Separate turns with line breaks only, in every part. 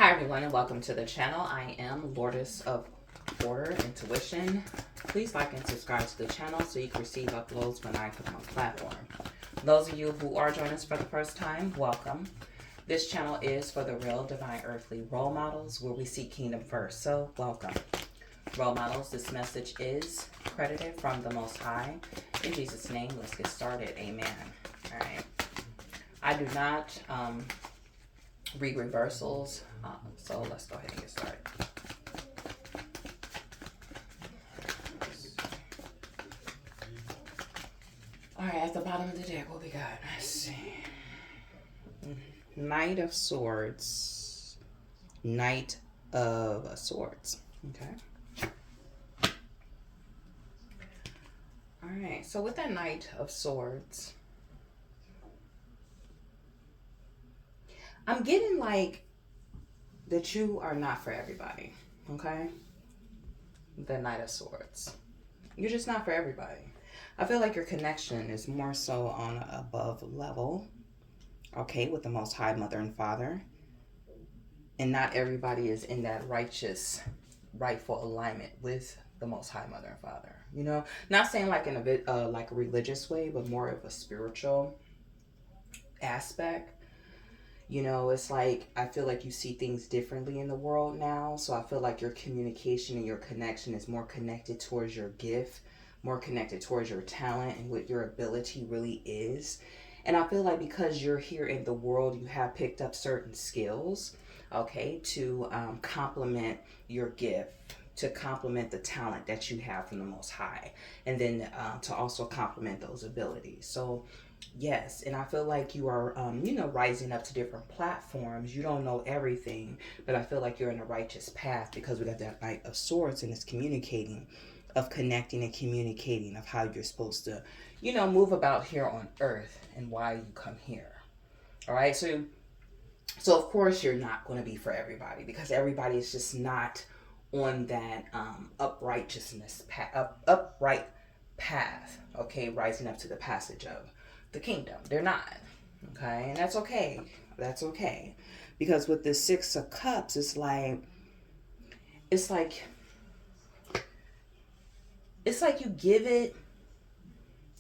Hi everyone and welcome to the channel. I am Lourdes of Order Intuition. Please like and subscribe to the channel so you can receive uploads when I come on platform. Those of you who are joining us for the first time, welcome. This channel is for the real divine earthly role models where we seek kingdom first. So welcome. Role models, this message is credited from the Most High. In Jesus' name, let's get started. Amen. All right. I do not read reversals, so let's go ahead and get started. All right, at the bottom of the deck, what we got? Let's see. Knight of Swords. Knight of Swords. Okay. All right, so with that Knight of Swords, I'm getting like that you are not for everybody, okay? The Knight of Swords. You're just not for everybody. I feel like your connection is more so on an above level, okay, with the Most High Mother and Father. And not everybody is in that righteous, rightful alignment with the Most High Mother and Father. You know, not saying like in a bit like a religious way, but more of a spiritual aspect. You know, it's like, I feel like you see things differently in the world now. So I feel like your communication and your connection is more connected towards your gift, more connected towards your talent and what your ability really is. And I feel like because you're here in the world, you have picked up certain skills, okay, to complement your gift, to complement the talent that you have from the Most High, and then to also complement those abilities. So yes, and I feel like you are, rising up to different platforms. You don't know everything, but I feel like you're in a righteous path because we got that Knight of Swords and it's communicating, of connecting and communicating of how you're supposed to, move about here on earth and why you come here. All right, so of course you're not going to be for everybody because everybody is just not on that upright path, okay, rising up to the passage of the kingdom. They're not, okay, and that's okay. That's okay, because with the Six of Cups, it's like you give it.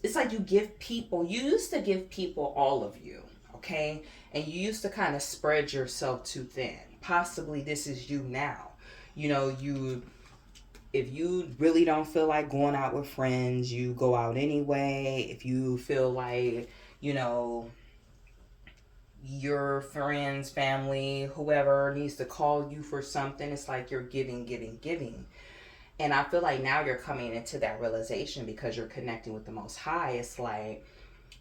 It's like you give people. You used to give people all of you, okay, and you used to kind of spread yourself too thin. Possibly this is you now. If you really don't feel like going out with friends, you go out anyway. If you feel like, your friends, family, whoever needs to call you for something, it's like you're giving, giving, giving. And I feel like now you're coming into that realization because you're connecting with the Most High. It's like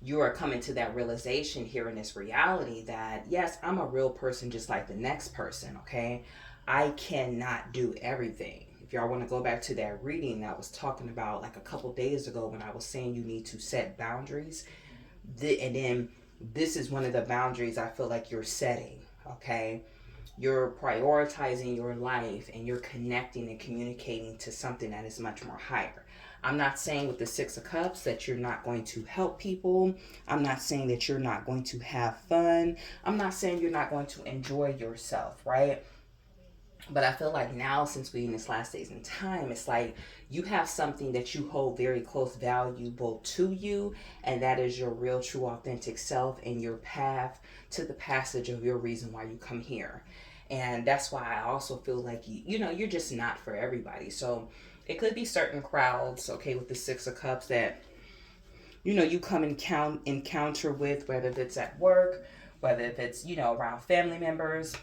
you are coming to that realization here in this reality that, yes, I'm a real person just like the next person, okay? I cannot do everything. If y'all want to go back to that reading that I was talking about like a couple days ago when I was saying you need to set boundaries, and then this is one of the boundaries I feel like you're setting, okay? You're prioritizing your life and you're connecting and communicating to something that is much more higher. I'm not saying with the Six of Cups that you're not going to help people. I'm not saying that you're not going to have fun. I'm not saying you're not going to enjoy yourself, right? But I feel like now, since we're in this last days in time, it's like you have something that you hold very close valuable to you, and that is your real, true, authentic self and your path to the passage of your reason why you come here. And that's why I also feel like, you're just not for everybody. So it could be certain crowds, okay, with the Six of Cups that, you come and encounter with, whether if it's at work, whether if it's, around family members,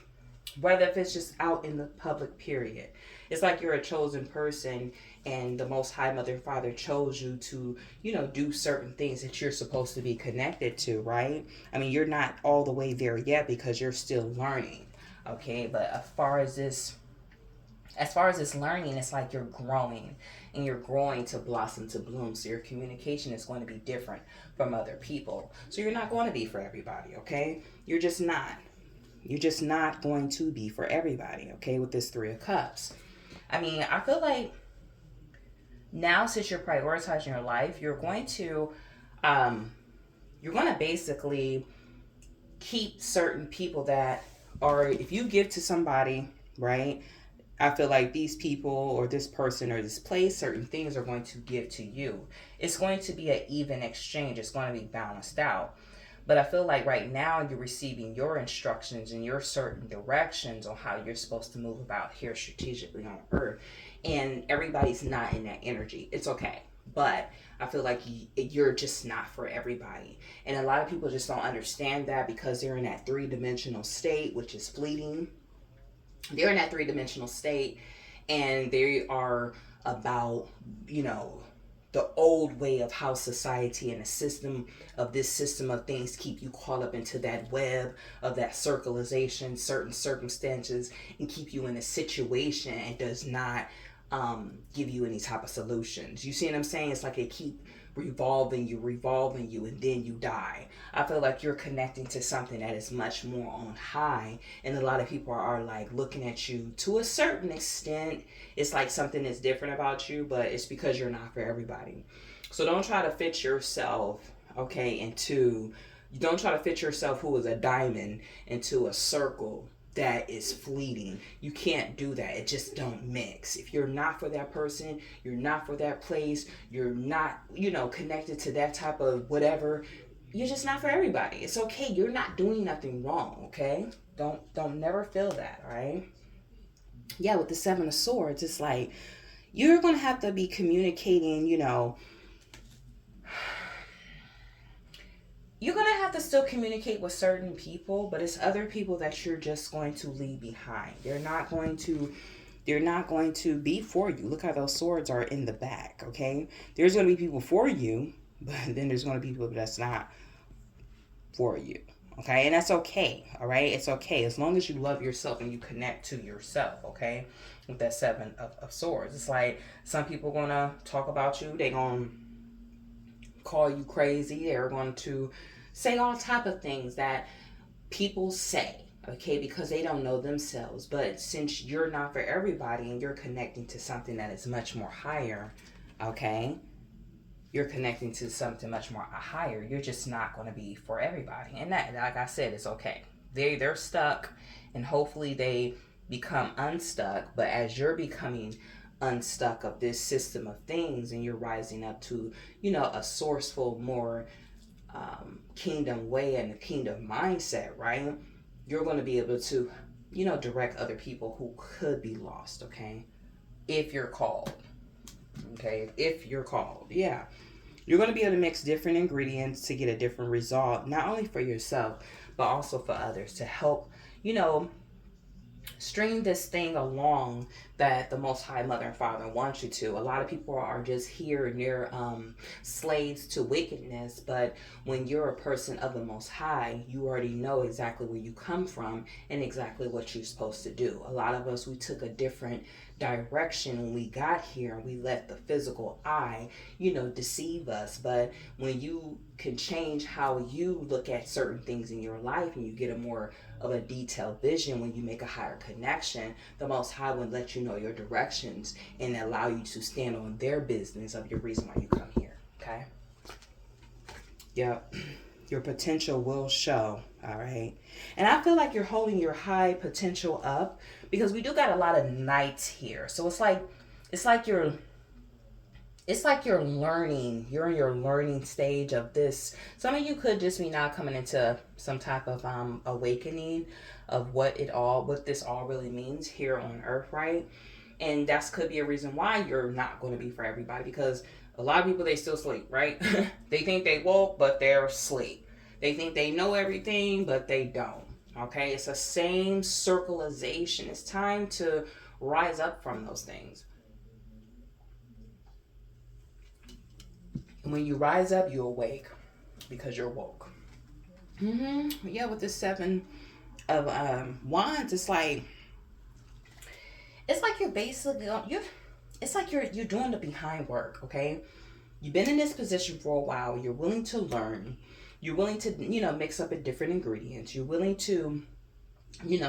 whether if it's just out in the public, period. It's like you're a chosen person and the Most High Mother and Father chose you to, do certain things that you're supposed to be connected to, right? I mean, you're not all the way there yet because you're still learning, okay? But as far as this learning, it's like you're growing and you're growing to blossom, to bloom. So your communication is going to be different from other people. So you're not going to be for everybody, okay? You're just not. You're just not going to be for everybody, okay, with this Three of Cups. I mean, I feel like now, since you're prioritizing your life, you're going to basically keep certain people that are, if you give to somebody, right? I feel like these people or this person or this place, certain things are going to give to you. It's going to be an even exchange. It's going to be balanced out. But I feel like right now you're receiving your instructions and your certain directions on how you're supposed to move about here strategically on earth. And everybody's not in that energy. It's okay. But I feel like you're just not for everybody. And a lot of people just don't understand that because they're in that three-dimensional state, which is fleeting. They're in that three-dimensional state and they are about, you know, the old way of how society and the system of this system of things keep you caught up into that web of that circleization, certain circumstances, and keep you in a situation and does not give you any type of solutions. You see what I'm saying? It's like it keep revolving you, and then you die. I feel like you're connecting to something that is much more on high, and a lot of people are like looking at you to a certain extent. It's like something is different about you, but it's because you're not for everybody. So don't try to fit yourself, okay, into, don't try to fit yourself who is a diamond into a circle that is fleeting. You can't do that. It just don't mix. If you're not for that person, you're not for that place, you're not, you know, connected to that type of whatever, you're just not for everybody. It's okay. You're not doing nothing wrong, okay? Don't never feel that, all right? Yeah, with the Seven of Swords, it's like you're going to have to be communicating, you know, you're going to have to still communicate with certain people, but it's other people that you're just going to leave behind. They're not going to be for you. Look how those swords are in the back, okay? There's going to be people for you, but then there's going to be people that's not for you, okay? And that's okay, all right? It's okay as long as you love yourself and you connect to yourself, okay? With that Seven of Swords. It's like some people going to talk about you. They're going to call you crazy. They're going to say all type of things that people say, okay, because they don't know themselves. But since you're not for everybody and you're connecting to something that is much more higher, okay, you're connecting to something much more higher, you're just not going to be for everybody. And that, like I said, it's okay. They're stuck, and hopefully they become unstuck. But as you're becoming unstuck of this system of things and you're rising up to, you know, a sourceful, more kingdom way and a kingdom mindset, right? You're going to be able to, you know, direct other people who could be lost, okay? If you're called, okay? If you're called, yeah. You're going to be able to mix different ingredients to get a different result, not only for yourself, but also for others, to help, you know, string this thing along that the Most High Mother and Father wants you to. A lot of people are just here and they're slaves to wickedness, but when you're a person of the Most High, you already know exactly where you come from and exactly what you're supposed to do. A lot of us, we took a different direction when we got here and we let the physical eye, you know, deceive us. But when you can change how you look at certain things in your life and you get a more of a detailed vision, when you make a higher connection, the Most High will let you know your directions and allow you to stand on their business of your reason why you come here, okay? Yeah, your potential will show, all right? And I feel like you're holding your high potential up because we do got a lot of knights here. So it's like you're learning. You're in your learning stage of this. Some of you could just be now coming into some type of awakening of what this all really means here on earth, right? And that could be a reason why you're not going to be for everybody, because a lot of people, they still sleep, right? They think they woke, but they're asleep. They think they know everything, but they don't. Okay? It's the same circleization. It's time to rise up from those things. When you rise up, you awake because you're woke. Yeah, with the Seven of Wands, it's like you're basically you're doing the behind work. Okay, you've been in this position for a while. You're willing to learn. You're willing to, you know, mix up a different ingredients. You're willing to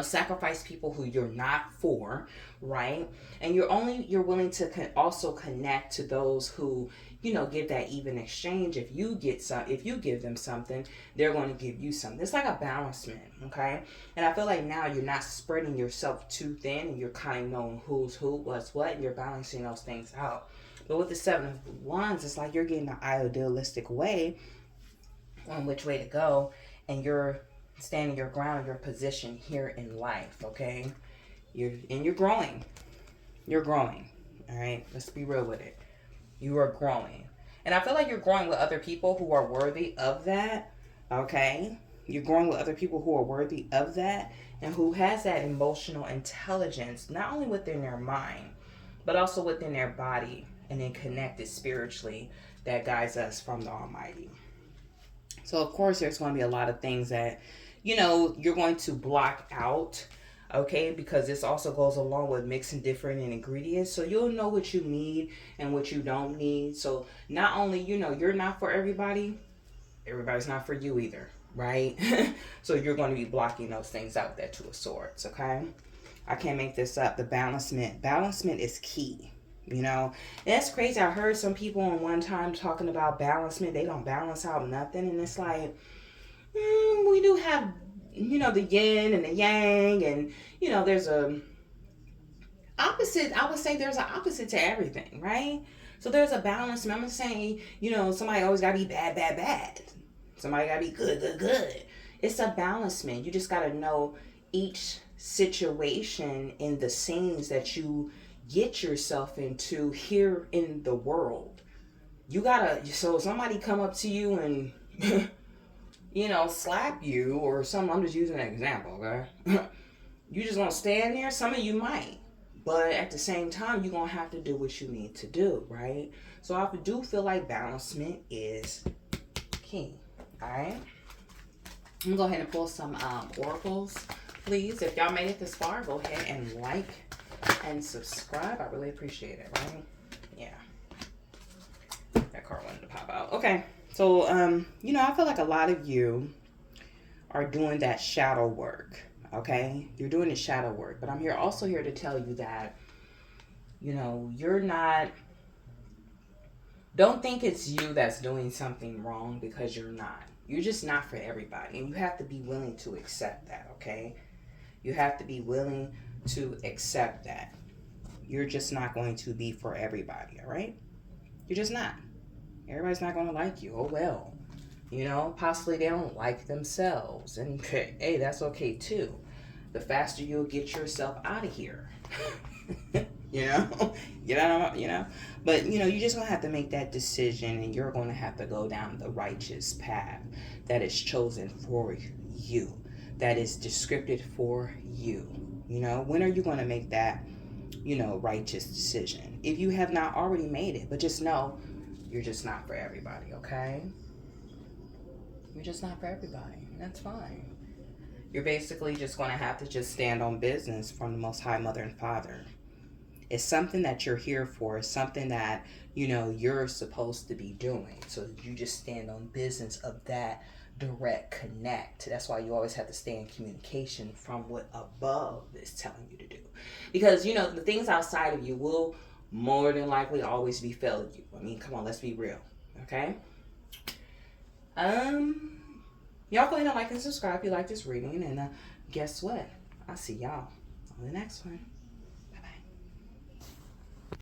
sacrifice people who you're not for, right? And you're willing to also connect to those who, give that even exchange. If you give them something, they're going to give you something. It's like a balancement, okay? And I feel like now you're not spreading yourself too thin, and you're kind of knowing who's who, what's what, and you're balancing those things out. But with the Seven of Wands, it's like you're getting the idealistic way on which way to go, and you're standing your ground, your position here in life, okay? You're growing. You're growing. All right? Let's be real with it. You are growing. And I feel like you're growing with other people who are worthy of that, okay? You're growing with other people who are worthy of that and who has that emotional intelligence, not only within their mind, but also within their body and then connected spiritually, that guides us from the Almighty. So, of course, there's going to be a lot of things that, you're going to block out, okay? Because this also goes along with mixing different ingredients. So you'll know what you need and what you don't need. So not only, you're not for everybody, everybody's not for you either, right? So you're going to be blocking those things out, that Two of Swords, okay? I can't make this up. The balancement. Balancement is key. And that's crazy. I heard some people on one time talking about balancement. They don't balance out nothing. And it's like, we do have, the yin and the yang. And, there's a opposite. I would say there's an opposite to everything, right? So there's a balance. I'm not saying, somebody always got to be bad, bad, bad. Somebody got to be good, good, good. It's a balancement. You just got to know each situation in the scenes that you get yourself into here in the world. You gotta, so somebody come up to you and slap you or something. I'm just using an example, okay? You just gonna stand there? Some of you might, but at the same time, you're gonna have to do what you need to do, right? So I do feel like balancement is key. All right, I'm gonna go ahead and pull some oracles, please. If y'all made it this far, go ahead and like and subscribe. I really appreciate it, right? Yeah. That card wanted to pop out. Okay. So, I feel like a lot of you are doing that shadow work, okay? You're doing the shadow work. But I'm also here to tell you that, you're not, don't think it's you that's doing something wrong, because you're not. You're just not for everybody. And you have to be willing to accept that, okay? You have to be willing to accept that. You're just not going to be for everybody, all right? You're just not. Everybody's not going to like you. Oh, well. Possibly they don't like themselves. And hey, that's okay too. The faster you'll get yourself out of here. But, you're just going to have to make that decision, and you're going to have to go down the righteous path that is chosen for you, that is descripted for you. When are you going to make that, righteous decision? If you have not already made it, but just know you're just not for everybody, okay? You're just not for everybody. That's fine. You're basically just going to have to just stand on business from the Most High Mother and Father. It's something that you're here for. It's something that, you're supposed to be doing. So you just stand on business of that direct connect. That's why you always have to stay in communication from what above is telling you to do. Because, the things outside of you will more than likely always be failing you. I mean, come on, let's be real. Okay? Y'all go ahead and like and subscribe if you like this reading. And guess what? I'll see y'all on the next one.